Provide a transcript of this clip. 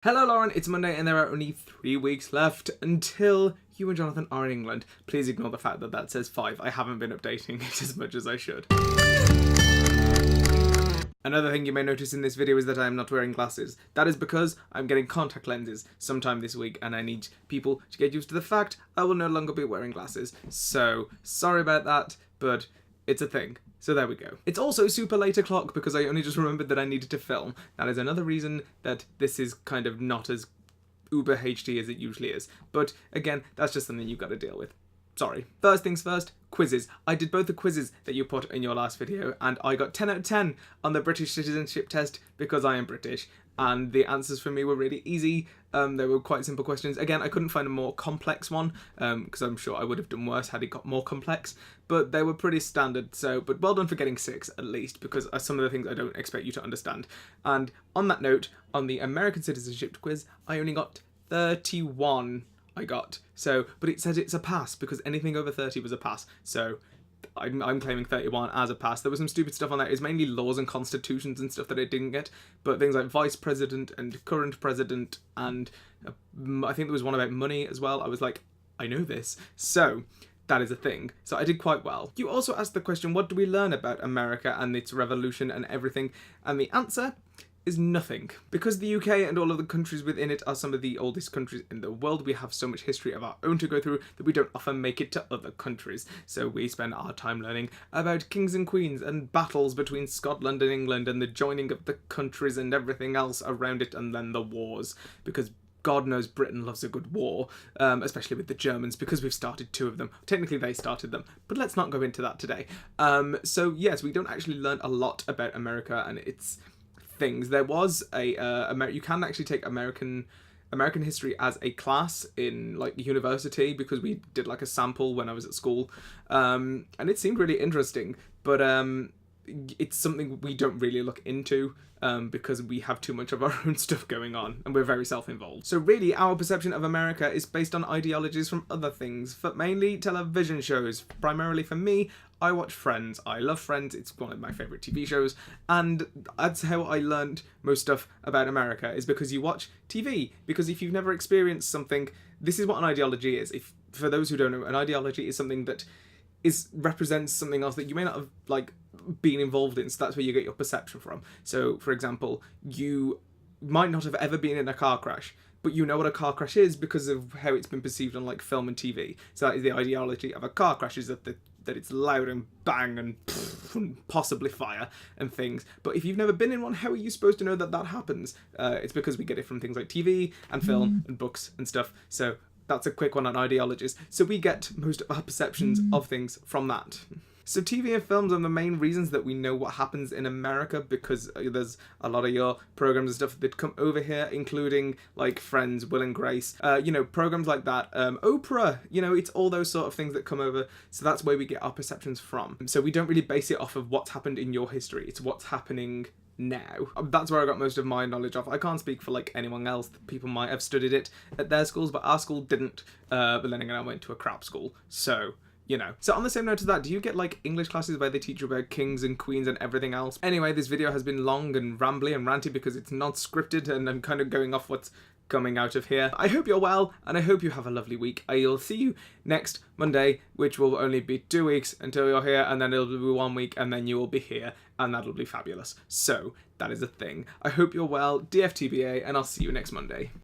Hello Lauren, it's Monday and there are only 3 weeks left until you and Jonathan are in England. Please ignore the fact that that says 5. I haven't been updating it as much as I should. Another thing you may notice in this video is that I am not wearing glasses. That is because I'm getting contact lenses sometime this week and I need people to get used to the fact I will no longer be wearing glasses. So, sorry about that, but it's a thing. So there we go. It's also super late o'clock because I only just remembered that I needed to film. That is another reason that this is kind of not as uber HD as it usually is. But again, that's just something you've got to deal with. Sorry. First things first, quizzes. I did both the quizzes that you put in your last video and I got 10 out of 10 on the British citizenship test because I am British. And the answers for me were really easy. They were quite simple questions. Again, I couldn't find a more complex one because I'm sure I would have done worse had it got more complex. But they were pretty standard. But well done for getting 6 at least, because some of the things I don't expect you to understand. And on that note, on the American citizenship quiz, I only got 31. But it says it's a pass because anything over 30 was a pass. So I'm claiming 31 as a pass. There was some stupid stuff on there. It's mainly laws and constitutions and stuff that I didn't get, but things like vice president and current president and I think there was one about money as well. I was like, I know this. So that is a thing. So I did quite well. You also asked the question, what do we learn about America and its revolution and everything? And the answer is nothing. Because the UK and all of the countries within it are some of the oldest countries in the world, we have so much history of our own to go through that we don't often make it to other countries. So we spend our time learning about kings and queens and battles between Scotland and England and the joining of the countries and everything else around it, and then the wars, because God knows Britain loves a good war, especially with the Germans, because we've started 2 of them. Technically they started them, but let's not go into that today. So yes, we don't actually learn a lot about America and its things. There was you can actually take American history as a class in like university, because we did like a sample when I was at school, and it seemed really interesting, but it's something we don't really look into because we have too much of our own stuff going on and we're very self-involved. So really our perception of America is based on ideologies from other things, but mainly television shows. Primarily for me, I watch Friends. I love Friends. It's one of my favourite TV shows, and that's how I learned most stuff about America, is because you watch TV. Because if you've never experienced something, this is what an ideology is. For those who don't know, an ideology is something that represents something else that you may not have like been involved in, so that's where you get your perception from. So for example, you might not have ever been in a car crash, but you know what a car crash is because of how it's been perceived on like film and TV. So that is the ideology of a car crash, is that it's loud and bang and possibly fire and things. But if you've never been in one, how are you supposed to know that that happens? It's because we get it from things like TV and film and books and stuff. So that's a quick one on ideologies. So we get most of our perceptions of things from that. So TV and films are the main reasons that we know what happens in America, because there's a lot of your programs and stuff that come over here, including like Friends, Will and Grace, programs like that, Oprah, it's all those sort of things that come over. So that's where we get our perceptions from. So we don't really base it off of what's happened in your history. It's what's happening now. That's where I got most of my knowledge of. I can't speak for like anyone else. People might have studied it at their schools, but our school didn't. But then again, I went to a crap school, so So on the same note of that, do you get like English classes where they teach you about kings and queens and everything else? Anyway, this video has been long and rambly and ranty because it's not scripted and I'm kind of going off what's coming out of here. I hope you're well and I hope you have a lovely week. I'll see you next Monday, which will only be 2 weeks until you're here, and then it'll be 1 week and then you will be here, and that'll be fabulous. So that is a thing. I hope you're well, DFTBA, and I'll see you next Monday.